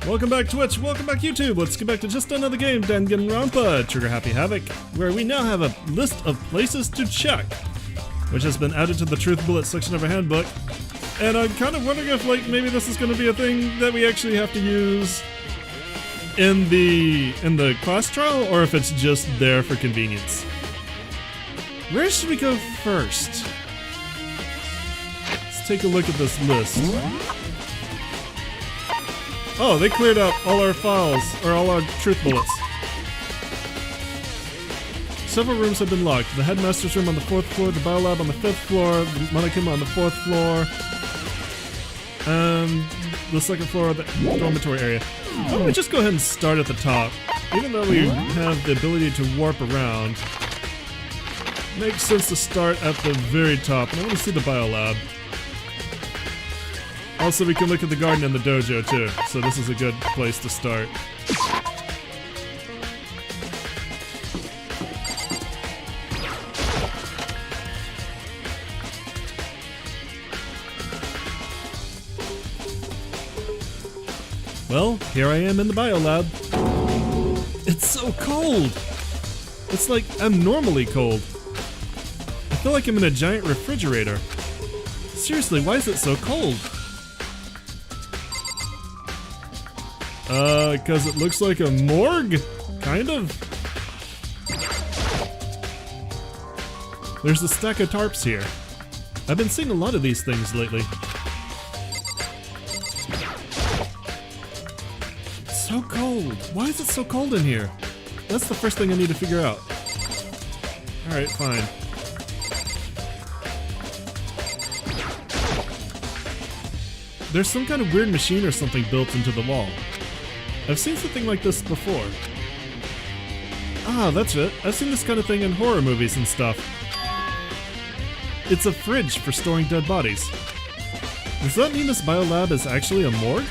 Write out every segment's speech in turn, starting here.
Welcome back Twitch, welcome back YouTube. Let's get back to just another game, Danganronpa, Trigger Happy Havoc, where we now have a list of places to check, which has been added to the Truth Bullet section of our handbook. And I'm kind of wondering if maybe this is going to be a thing that we actually have to use in the class trial, or if it's just there for convenience. Where should we go first? Let's take a look at this list. Oh, they cleared out all our files, or all our truth bullets. Several rooms have been locked. The headmaster's room on the 4th floor, the biolab on the 5th floor, the Monokuma on the 4th floor, and the 2nd floor of the dormitory area. Why don't we just go ahead and start at the top? Even though we have the ability to warp around, makes sense to start at the very top. And I want to see the biolab. Also, we can look at the garden and the dojo too, so this is a good place to start. Well, here I am in the biolab. It's so cold! It's like abnormally cold. I feel like I'm in a giant refrigerator. Seriously, why is it so cold? Cause it looks like a morgue? Kind of. There's a stack of tarps here. I've been seeing a lot of these things lately. It's so cold. Why is it so cold in here? That's the first thing I need to figure out. Alright, fine. There's some kind of weird machine or something built into the wall. I've seen something like this before. Ah, that's it. I've seen this kind of thing in horror movies and stuff. It's a fridge for storing dead bodies. Does that mean this biolab is actually a morgue?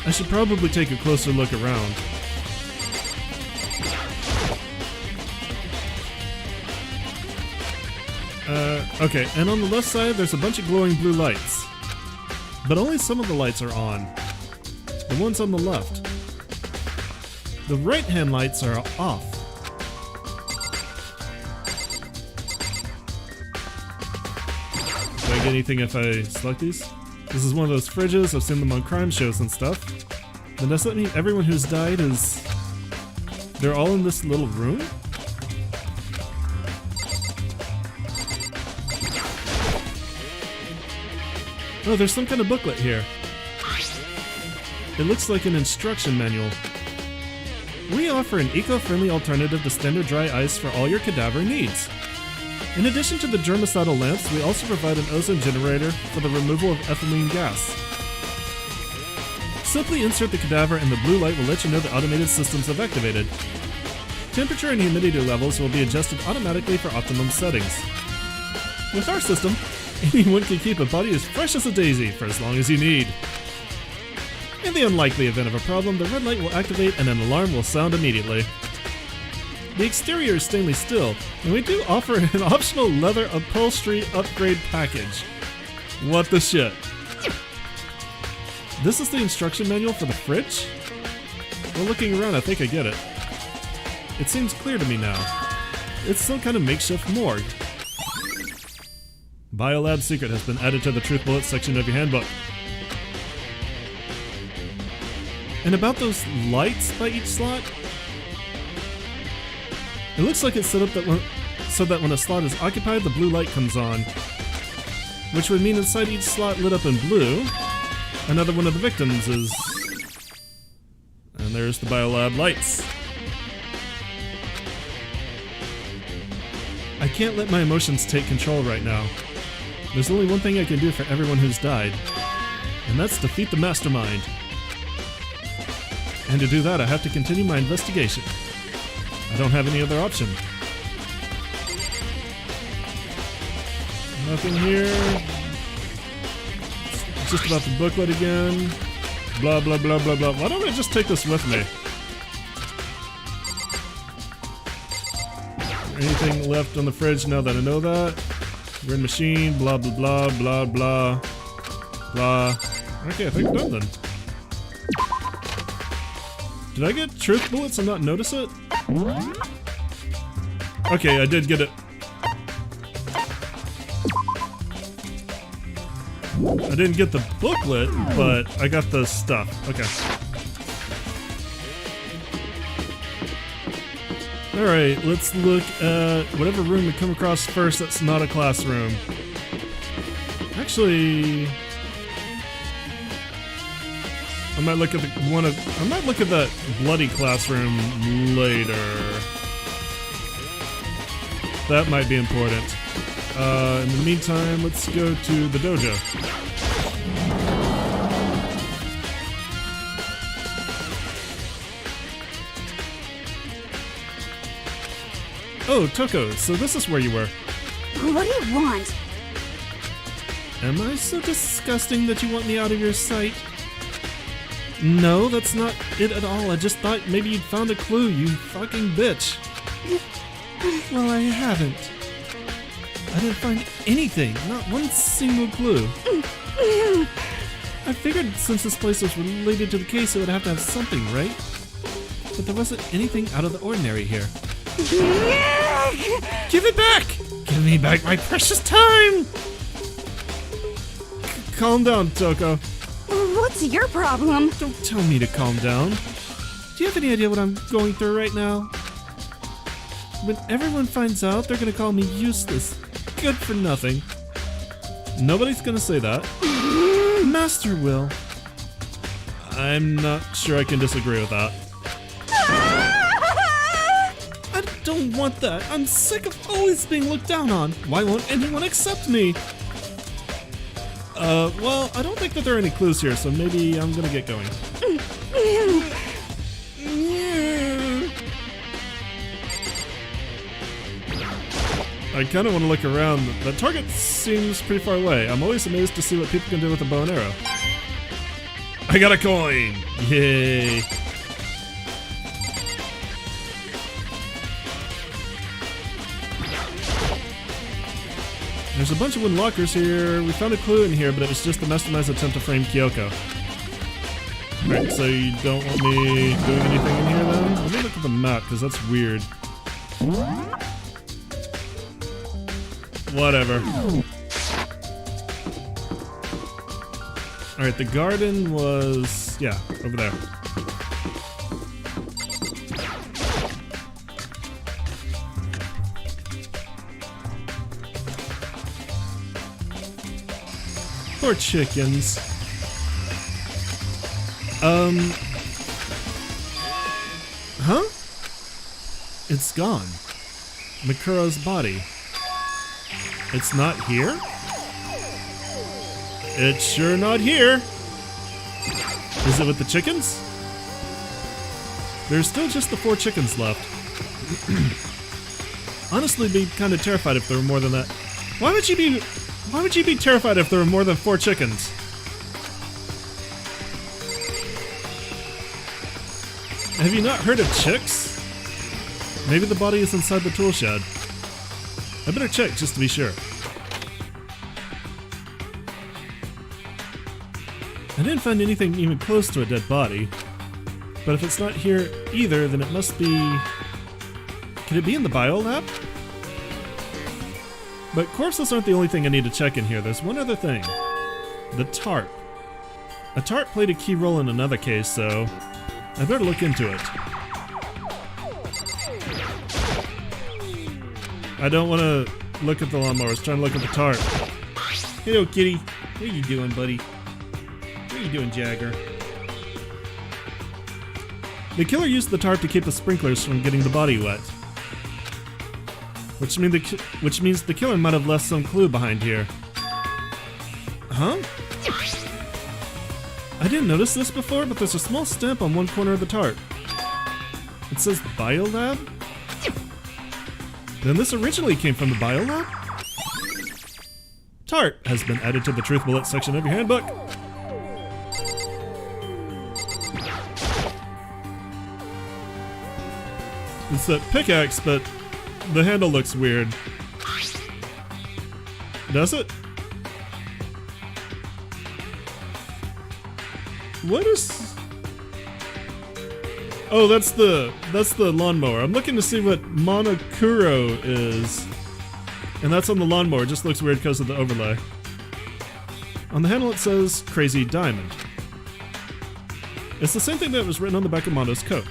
I should probably take a closer look around. Okay, and on the left side there's a bunch of glowing blue lights. But only some of the lights are on. The ones on the left. The right-hand lights are off. Do I get anything if I select these? This is one of those fridges, I've seen them on crime shows and stuff. Then does that mean everyone who's died is... they're all in this little room? Oh, there's some kind of booklet here. It looks like an instruction manual. We offer an eco-friendly alternative to standard dry ice for all your cadaver needs. In addition to the germicidal lamps, we also provide an ozone generator for the removal of ethylene gas. Simply insert the cadaver and the blue light will let you know the automated systems have activated. Temperature and humidity levels will be adjusted automatically for optimum settings. With our system, anyone can keep a body as fresh as a daisy for as long as you need. In the unlikely event of a problem, the red light will activate and an alarm will sound immediately. The exterior is stainless steel, and we do offer an optional leather upholstery upgrade package. What the shit? This is the instruction manual for the fridge? Well, looking around, I think I get it. It seems clear to me now. It's some kind of makeshift morgue. Biolab secret has been added to the Truth Bullet section of your handbook. And about those lights by each slot? It looks like it's set up so that when a slot is occupied, the blue light comes on. Which would mean inside each slot lit up in blue, another one of the victims is... And there's the biolab lights. I can't let my emotions take control right now. There's only one thing I can do for everyone who's died, and that's defeat the mastermind. And to do that, I have to continue my investigation. I don't have any other option. Nothing here. It's just about the booklet again. Blah, blah, blah, blah, blah. Why don't I just take this with me? Anything left on the fridge now that I know that? Weird machine, blah, blah, blah, blah, blah, blah. Okay, I think I'm done then. Did I get truth bullets and not notice it? Okay, I did get it. I didn't get the booklet, but I got the stuff. Okay. Alright, let's look at whatever room we come across first that's not a classroom. Actually, I might look at I might look at that bloody classroom later. That might be important. In the meantime, let's go to the dojo. Oh, Toko, so this is where you were. What do you want? Am I so disgusting that you want me out of your sight? No, that's not it at all. I just thought maybe you'd found a clue, you fucking bitch. Well, I haven't. I didn't find anything, not one single clue. I figured since this place was related to the case, it would have to have something, right? But there wasn't anything out of the ordinary here. Give it back! Give me back my precious time! Calm down, Toko. What's your problem? Don't tell me to calm down. Do you have any idea what I'm going through right now? When everyone finds out, they're gonna call me useless, good for nothing. Nobody's gonna say that. Master will. I'm not sure I can disagree with that. I don't want that. I'm sick of always being looked down on. Why won't anyone accept me? Well, I don't think that there are any clues here, so maybe I'm gonna get going. I kind of want to look around. The target seems pretty far away. I'm always amazed to see what people can do with a bow and arrow. I got a coin! Yay! There's a bunch of wooden lockers here. We found a clue in here, but it was just the mastermind's attempt to frame Kyoko. Alright, so you don't want me doing anything in here then? Let me look at the map, because that's weird. Whatever. Alright, the garden was... yeah, over there. Poor chickens. Huh? It's gone. Makuro's body. It's not here? It's sure not here. Is it with the chickens? There's still just the 4 chickens left. Honestly, be kind of terrified if there were more than that. Why would you be terrified if there were more than 4 chickens? Have you not heard of chicks? Maybe the body is inside the tool shed. I better check just to be sure. I didn't find anything even close to a dead body. But if it's not here either, then it must be... Could it be in the bio lab? But corpses aren't the only thing I need to check in here. There's one other thing. The tarp. A tarp played a key role in another case, so I better look into it. I don't want to look at the lawnmower. I was trying to look at the tarp. Hello, kitty. What are you doing, buddy? What are you doing, Jagger? The killer used the tarp to keep the sprinklers from getting the body wet. Which means the killer might have left some clue behind here. Huh? I didn't notice this before, but there's a small stamp on one corner of the tarp. It says Biolab? Then this originally came from the Biolab? Tart has been added to the Truth Bullet section of your handbook. It's that pickaxe, but the handle looks weird. Does it? What is... Oh, that's the lawnmower. I'm looking to see what Monokuma is. And that's on the lawnmower. It just looks weird because of the overlay. On the handle it says Crazy Diamond. It's the same thing that was written on the back of Mondo's coat.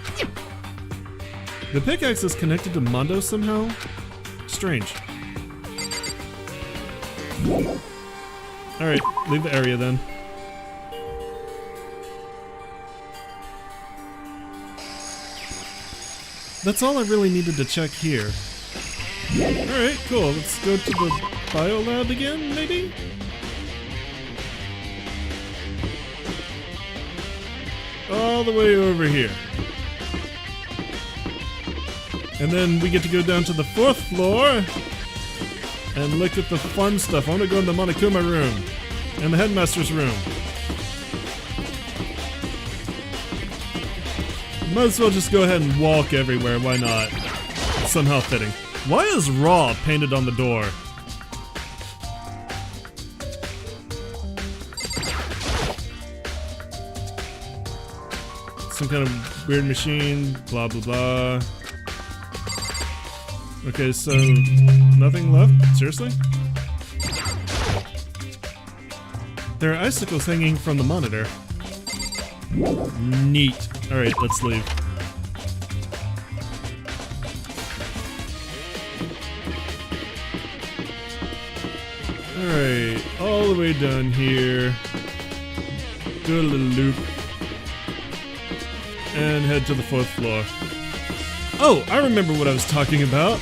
The pickaxe is connected to Mondo somehow? Strange. Alright, leave the area then. That's all I really needed to check here. Alright, cool. Let's go to the biolab again, maybe? All the way over here. And then we get to go down to the 4th floor and look at the fun stuff. I want to go in the Monokuma room and the headmaster's room. Might as well just go ahead and walk everywhere, why not? Somehow fitting. Why is Raw painted on the door? Some kind of weird machine, blah blah blah. Okay, so nothing left? Seriously? There are icicles hanging from the monitor. Neat. Alright, let's leave. Alright, all the way down here. Do a little loop. And head to the 4th floor. Oh, I remember what I was talking about.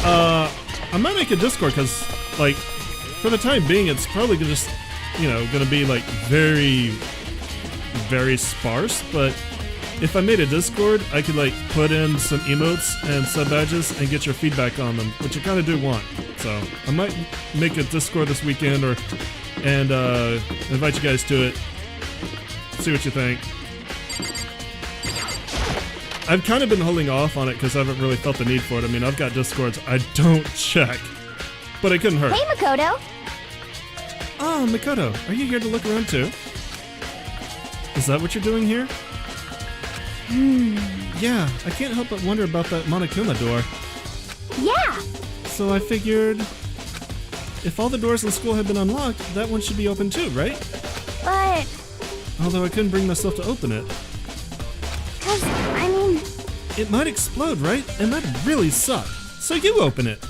I might make a Discord because, like, for the time being, it's probably just, you know, gonna be like very sparse. But if I made a Discord, I could like put in some emotes and sub badges and get your feedback on them, which I kind of do want. So I might make a Discord this weekend and invite you guys to it. See what you think. I've kind of been holding off on it because I haven't really felt the need for it. I mean, I've got Discords I don't check, but it couldn't hurt. Hey, Makoto. Oh, Makoto, are you here to look around too? Is that what you're doing here? Yeah, I can't help but wonder about that Monokuma door. Yeah. So I figured if all the doors in school had been unlocked, that one should be open too, right? But... Although I couldn't bring myself to open it. Cause, I mean... It might explode, right? And that'd really suck. So you open it.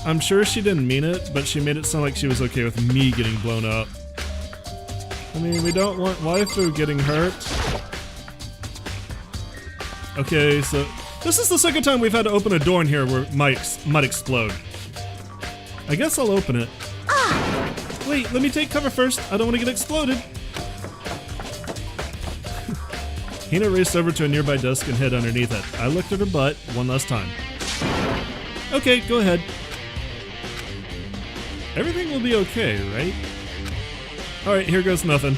I'm sure she didn't mean it, but she made it sound like she was okay with me getting blown up. I mean, we don't want waifu getting hurt. Okay, so this is the second time we've had to open a door in here where it might explode. I guess I'll open it. Wait, let me take cover first. I don't want to get exploded. Hina raced over to a nearby desk and hid underneath it. I looked at her butt one last time. Okay, go ahead. Everything will be okay, right? Alright, here goes nothing.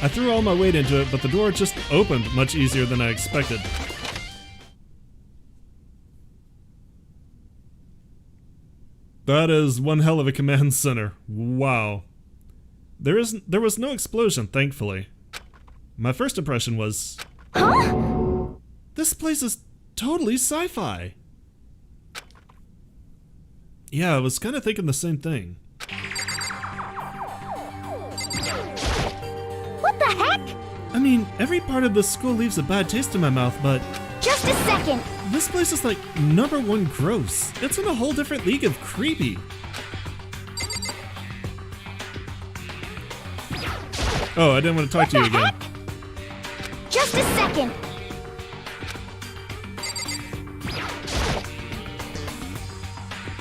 I threw all my weight into it, but the door just opened much easier than I expected. That is one hell of a command center. Wow. There was no explosion, thankfully. My first impression was... Huh? This place is totally sci-fi. Yeah, I was kind of thinking the same thing. What the heck? I mean, every part of this school leaves a bad taste in my mouth, but... Just a second. This place is like #1 gross. It's in a whole different league of creepy. Oh, I didn't want to talk to you again. Heck? Just a second.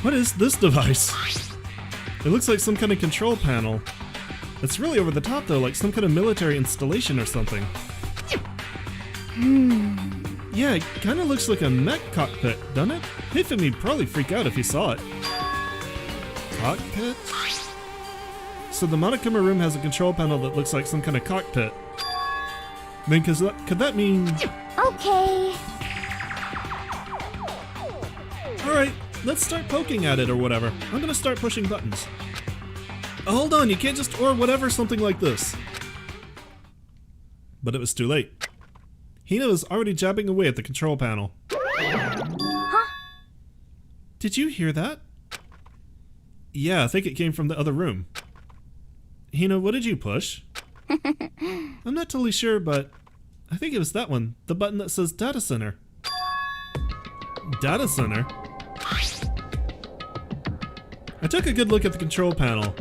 What is this device? It looks like some kind of control panel. It's really over the top though, like some kind of military installation or something. Yeah, it kind of looks like a mech cockpit, doesn't it? Hifumi would probably freak out if he saw it. Cockpit? So the Monokuma room has a control panel that looks like some kind of cockpit. Then could that mean... Okay. Alright, let's start poking at it or whatever. I'm gonna start pushing buttons. Hold on, you can't just or whatever something like this. But it was too late. Hina was already jabbing away at the control panel. Huh? Did you hear that? Yeah, I think it came from the other room. Hina, what did you push? I'm not totally sure, but I think it was that one. The button that says Data Center. Data Center? I took a good look at the control panel,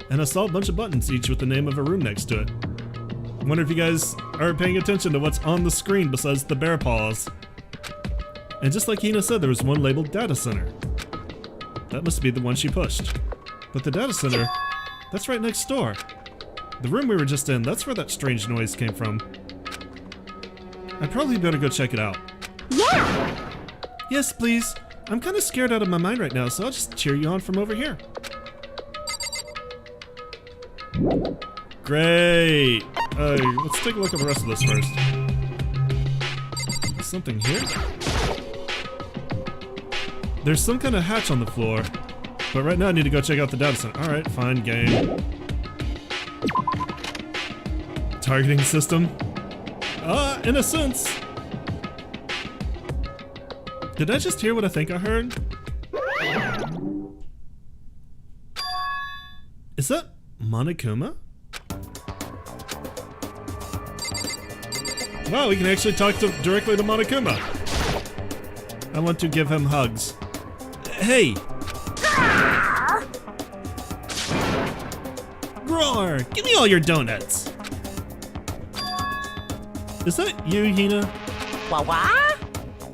and I saw a bunch of buttons, each with the name of a room next to it. I wonder if you guys are paying attention to what's on the screen besides the bear paws. And just like Hina said, there was one labeled Data Center. That must be the one she pushed. But the Data Center, that's right next door. The room we were just in, that's where that strange noise came from. I'd probably better go check it out. Yeah! Yes, please. I'm kind of scared out of my mind right now, so I'll just cheer you on from over here. Great! Let's take a look at the rest of this first. Is something here? There's some kind of hatch on the floor, but right now I need to go check out the data center. Alright, fine, game. Targeting system? In a sense. Did I just hear what I think I heard? Is that Monokuma? Wow, we can actually talk directly to Monokuma. I want to give him hugs. Hey! Roar! Give me all your donuts! Is that you, Hina? What?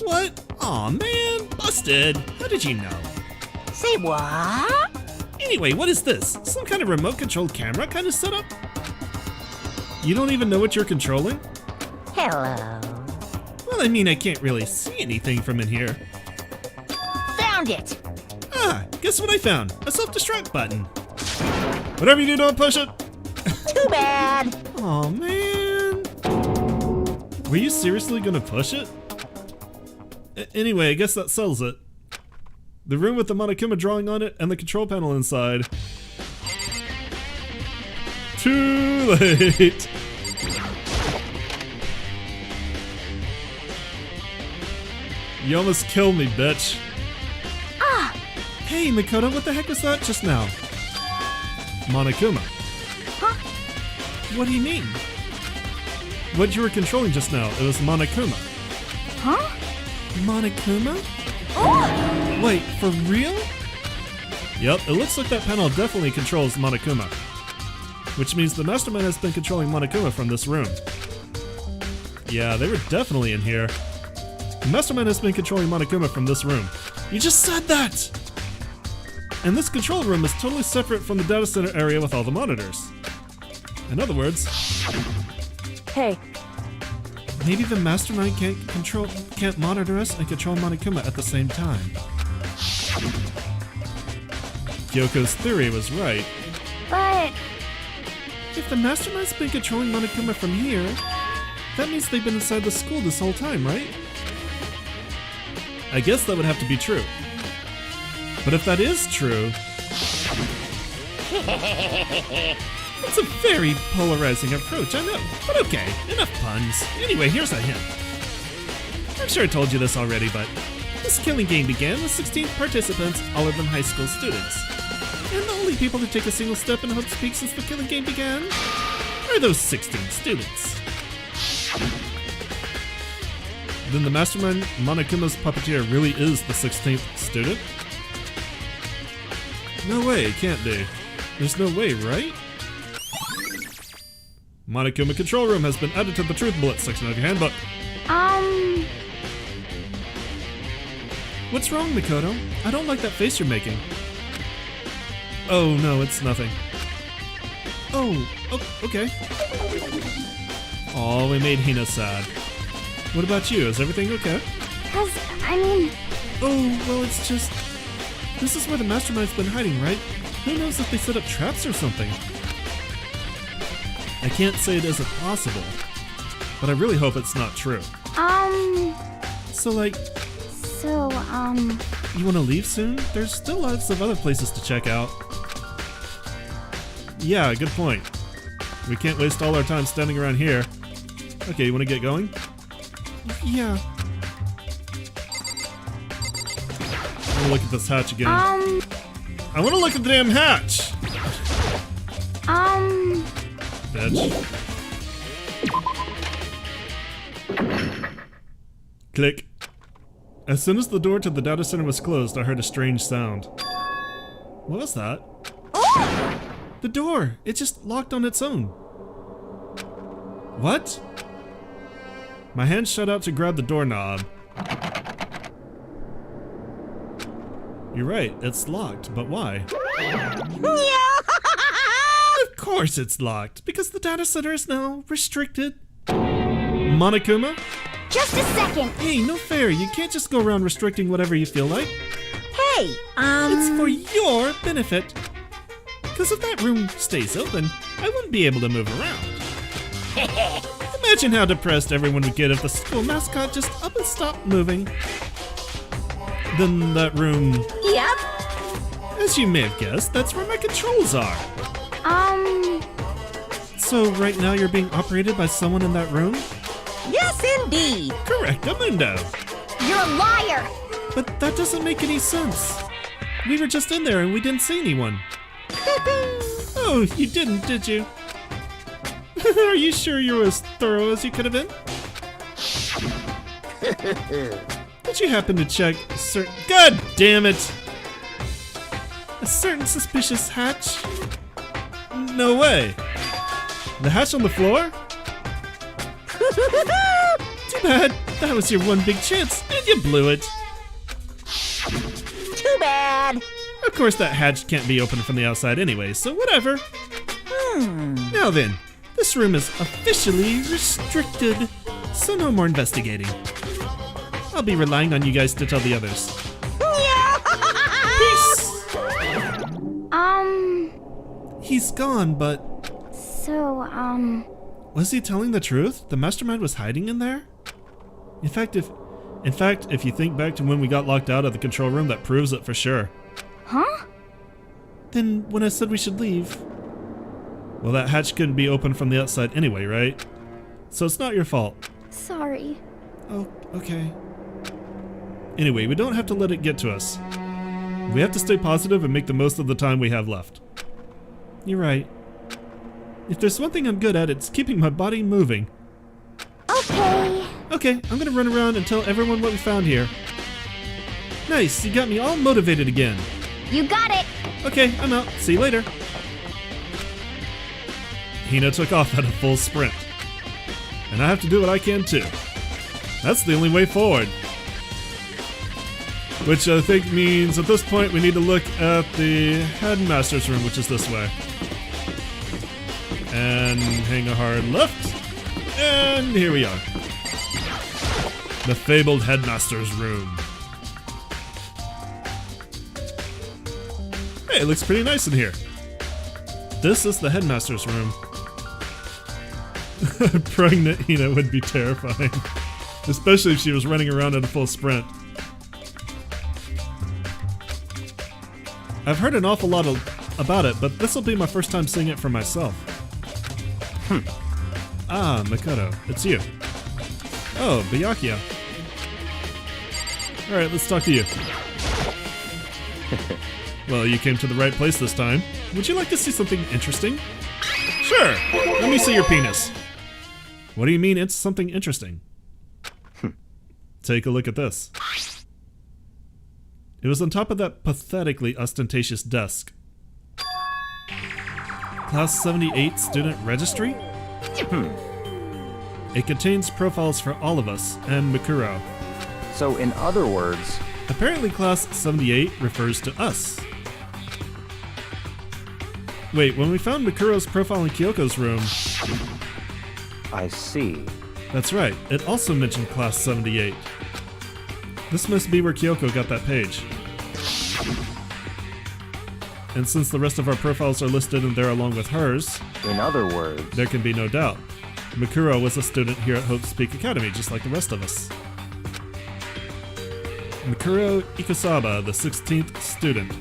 What? Aw, man, busted. How did you know? Say what? Anyway, what is this? Some kind of remote-controlled camera kind of setup? You don't even know what you're controlling? Hello. Well, I mean, I can't really see anything from in here. Found it. Ah, guess what I found? A self-destruct button. Whatever you do, don't push it. Too bad. Aw, man. Were you seriously gonna push it? Anyway, I guess that settles it. The room with the Monokuma drawing on it and the control panel inside. Too late! You almost killed me, bitch. Ah! Hey, Makoto, what the heck was that just now? Monokuma. Huh? What do you mean? What you were controlling just now, it was Monokuma. Huh? Monokuma? Oh! Wait, for real? Yep, it looks like that panel definitely controls Monokuma. Which means the mastermind has been controlling Monokuma from this room. Yeah, they were definitely in here. The mastermind has been controlling Monokuma from this room. You just said that! And this control room is totally separate from the data center area with all the monitors. In other words, Hey. maybe the mastermind can't monitor us and control Monokuma at the same time. Kyoko's theory was right. But... If the mastermind's been controlling Monokuma from here, that means they've been inside the school this whole time, right? I guess that would have to be true. But if that is true... It's a very polarizing approach, I know. But okay, enough puns. Anyway, here's a hint. I'm sure I told you this already, but this killing game began with 16 participants, all of them high school students. And the only people to take a single step in Hope's Peak since the killing game began are those 16 students. Then the mastermind Monokuma's puppeteer really is the 16th student? No way, it can't be. There's no way, right? Monokuma Control Room has been added to the Truth Bullet section of your handbook. What's wrong, Makoto? I don't like that face you're making. Oh, no, it's nothing. Oh, okay. Oh, we made Hina sad. What about you? Is everything okay? Oh, well, it's just... This is where the mastermind's been hiding, right? Who knows if they set up traps or something? I can't say it isn't possible, but I really hope it's not true. So, you want to leave soon? There's still lots of other places to check out. Yeah, good point. We can't waste all our time standing around here. Okay, you want to get going? Yeah. I want to look at this hatch again. I want to look at the damn hatch! Bitch. Click. As soon as the door to the data center was closed, I heard a strange sound. What was that? The door! It just locked on its own. What? My hand shot out to grab the doorknob. You're right, it's locked, but why? Of course it's locked, because the data center is now restricted. Monokuma? Just a second. Hey, no fair, you can't just go around restricting whatever you feel like. Hey, It's for your benefit. Because if that room stays open, I wouldn't be able to move around. Imagine how depressed everyone would get if the school mascot just up and stopped moving. Then that room... Yep. As you may have guessed, that's where my controls are. So right now you're being operated by someone in that room? Yes, indeed. Correctamundo. You're a liar. But that doesn't make any sense. We were just in there and we didn't see anyone. Oh, you didn't, did you? Are you sure you were as thorough as you could have been? Did you happen to check a certain... God damn it! A certain suspicious hatch? No way. The hatch on the floor? Too bad. That was your one big chance, and you blew it. Too bad. Of course, that hatch can't be opened from the outside anyway, so whatever. Now then, this room is officially restricted, so no more investigating. I'll be relying on you guys to tell the others. Peace! He's gone, but... So, Was he telling the truth? The mastermind was hiding in there? In fact, if you think back to when we got locked out of the control room, that proves it for sure. huh? Then when I said we should leave... Well, that hatch couldn't be opened from the outside anyway, right? So it's not your fault. Sorry. Oh, okay. Anyway, we don't have to let it get to us. We have to stay positive and make the most of the time we have left. You're right. If there's one thing I'm good at, it's keeping my body moving. Okay. Okay, I'm gonna run around and tell everyone what we found here. Nice, you got me all motivated again. You got it. Okay, I'm out. See you later. Hina took off at a full sprint. And I have to do what I can too. That's the only way forward. Which I think means at this point we need to look at the headmaster's room, which is this way. And hang a hard left. And here we are. The fabled headmaster's room. Hey, it looks pretty nice in here. This is the headmaster's room. Pregnant Hina would be terrifying. Especially if she was running around at a full sprint. I've heard an awful lot about it, but this will be my first time seeing it for myself. Ah, Makoto, it's you. Oh, Byakuya. Alright, let's talk to you. Well, you came to the right place this time. Would you like to see something interesting? Sure! Let me see your penis. What do you mean it's something interesting? Take a look at this. It was on top of that pathetically ostentatious desk. Class 78 Student Registry? It contains profiles for all of us and Mikuro. So in other words... Apparently Class 78 refers to us. Wait, when we found Mikuro's profile in Kyoko's room... I see. That's right, it also mentioned Class 78. This must be where Kyoko got that page. And since the rest of our profiles are listed in there along with hers... In other words... There can be no doubt. Mikuro was a student here at Hope's Peak Academy, just like the rest of us. Mikuro Ikusaba, the 16th student.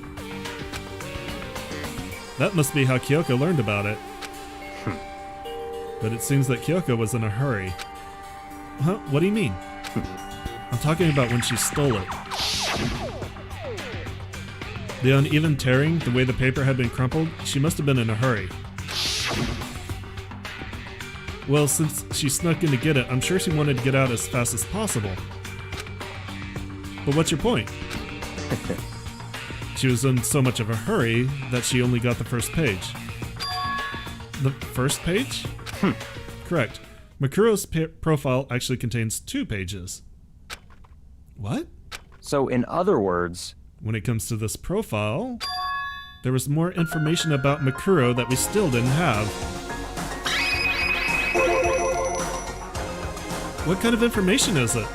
That must be how Kyoko learned about it. But it seems that Kyoko was in a hurry. Huh? What do you mean? I'm talking about when she stole it. The uneven tearing, the way the paper had been crumpled, she must have been in a hurry. Well, since she snuck in to get it, I'm sure she wanted to get out as fast as possible. But what's your point? She was in so much of a hurry that she only got the first page. The first page? Correct. Makuro's profile actually contains 2 pages. What? So, in other words, When it comes to this profile, there was more information about Makuro that we still didn't have. What kind of information is it?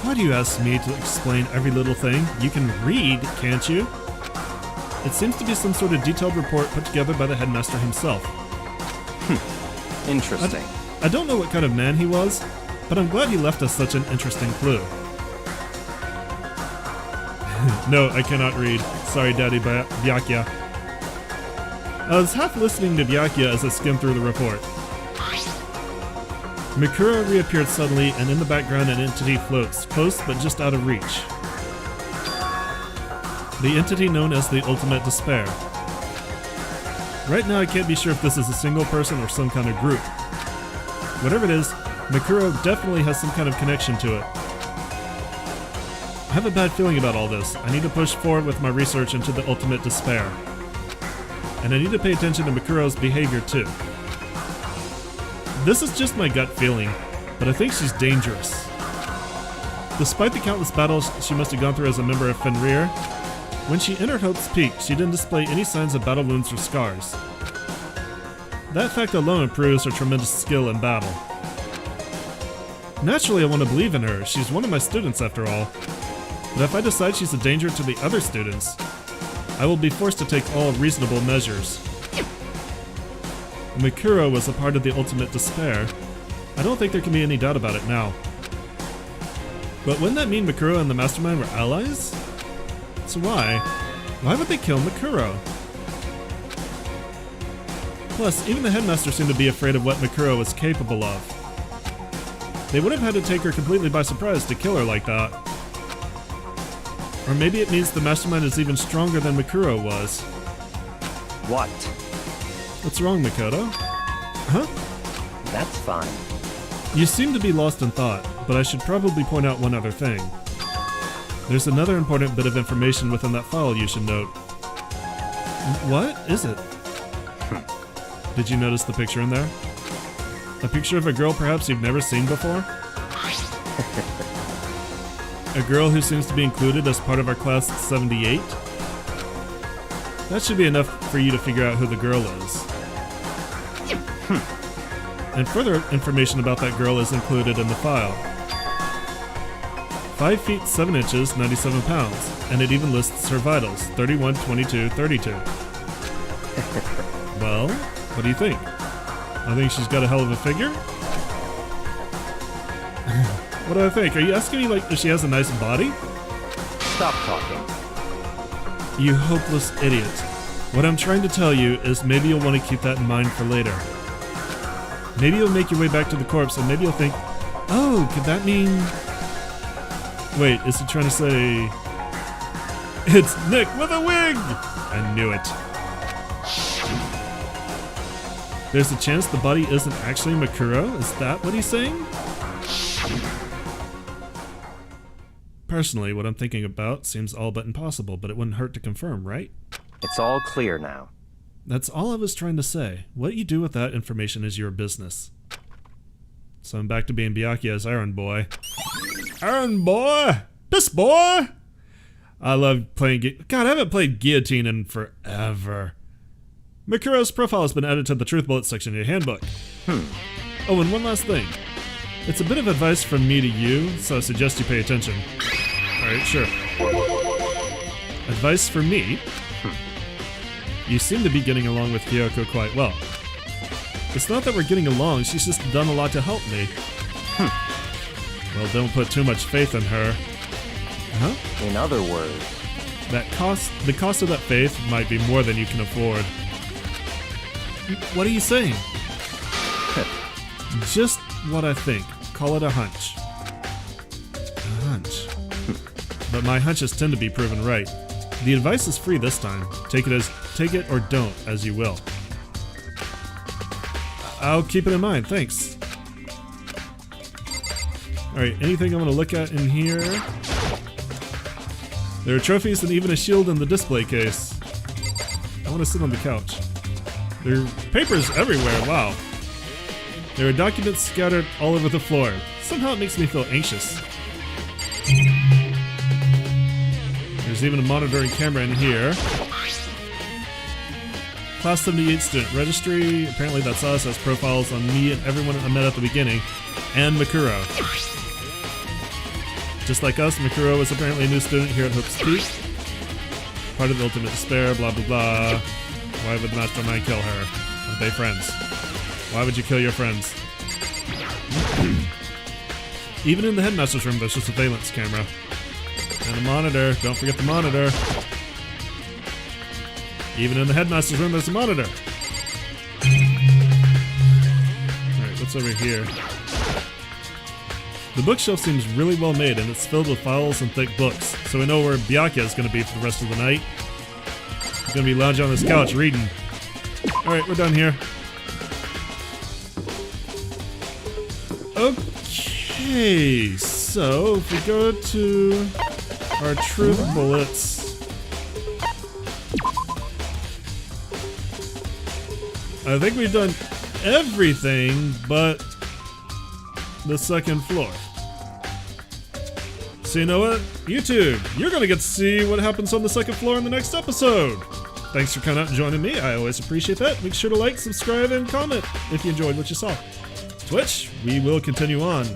Why do you ask me to explain every little thing? You can read, can't you? It seems to be some sort of detailed report put together by the headmaster himself. interesting. I don't know what kind of man he was, but I'm glad he left us such an interesting clue. No, I cannot read. Sorry, Daddy Byakuya. I was half listening to Byakuya as I skimmed through the report. Makuro reappeared suddenly, and in the background an entity floats, close but just out of reach. The entity known as the Ultimate Despair. Right now I can't be sure if this is a single person or some kind of group. Whatever it is, Makuro definitely has some kind of connection to it. I have a bad feeling about all this. I need to push forward with my research into the Ultimate Despair. And I need to pay attention to Makuro's behavior too. This is just my gut feeling, but I think she's dangerous. Despite the countless battles she must have gone through as a member of Fenrir, when she entered Hope's Peak, she didn't display any signs of battle wounds or scars. That fact alone proves her tremendous skill in battle. Naturally, I want to believe in her. She's one of my students after all. But if I decide she's a danger to the other students, I will be forced to take all reasonable measures. Makuro was a part of the Ultimate Despair. I don't think there can be any doubt about it now. But wouldn't that mean Makuro and the Mastermind were allies? So why? Why would they kill Makuro? Plus, even the headmaster seemed to be afraid of what Makuro was capable of. They would have had to take her completely by surprise to kill her like that. Or maybe it means the Mastermind is even stronger than Makuro was. What? What's wrong, Makoto? Huh? That's fine. You seem to be lost in thought, but I should probably point out one other thing. There's another important bit of information within that file you should note. What is it? Did you notice the picture in there? A picture of a girl perhaps you've never seen before? A girl who seems to be included as part of our class 78? That should be enough for you to figure out who the girl is. And further information about that girl is included in the file. 5 feet 7 inches, 97 pounds, and it even lists her vitals, 31, 22, 32. Well, what do you think? I think she's got a hell of a figure? What do I think? Are you asking me like if she has a nice body? Stop talking. You hopeless idiot. What I'm trying to tell you is maybe you'll want to keep that in mind for later. Maybe you'll make your way back to the corpse and maybe you'll think, oh, could that mean... Wait, is he trying to say... It's Nick with a wig! I knew it. There's a chance the body isn't actually Makuro? Is that what he's saying? Personally, what I'm thinking about seems all but impossible, but it wouldn't hurt to confirm, right? It's all clear now. That's all I was trying to say. What you do with that information is your business. So I'm back to being Byakuya's errand boy. Errand boy! This boy! I love playing God, I haven't played Guillotine in forever. Makuro's profile has been added to the Truth Bullet section of your handbook. Oh, and one last thing. It's a bit of advice from me to you, so I suggest you pay attention. Alright, sure. Advice from me? You seem to be getting along with Kyoko quite well. It's not that we're getting along, she's just done a lot to help me. Well, don't put too much faith in her. Huh? In other words, The cost of that faith might be more than you can afford. What are you saying? Just what I think. Call it a hunch. A hunch. But my hunches tend to be proven right. The advice is free this time. Take it or don't, as you will. I'll keep it in mind, thanks. Alright, anything I'm gonna look at in here? There are trophies and even a shield in the display case. I wanna sit on the couch. There are papers everywhere, wow. There are documents scattered all over the floor. Somehow it makes me feel anxious. There's even a monitoring camera in here. Class 78 student registry. Apparently that's us. Has profiles on me and everyone I met at the beginning. And Mikuro. Just like us, Mikuro is apparently a new student here at Hope's Peak. Part of the ultimate despair, blah blah blah. Why would the mastermind kill her? Aren't they friends? Why would you kill your friends? Even in the headmaster's room, there's a surveillance camera. And a monitor. Don't forget the monitor. Even in the headmaster's room, there's a monitor. Alright, what's over here? The bookshelf seems really well made, and it's filled with files and thick books, so we know where Byakuya is going to be for the rest of the night. He's going to be lounging on this couch reading. Alright, we're done here. Okay, so if we go to our truth bullets. I think we've done everything but the second floor. So you know what? YouTube, you're gonna get to see what happens on the second floor in the next episode. Thanks for coming out and joining me. I always appreciate that. Make sure to like, subscribe, and comment if you enjoyed what you saw. Twitch, we will continue on.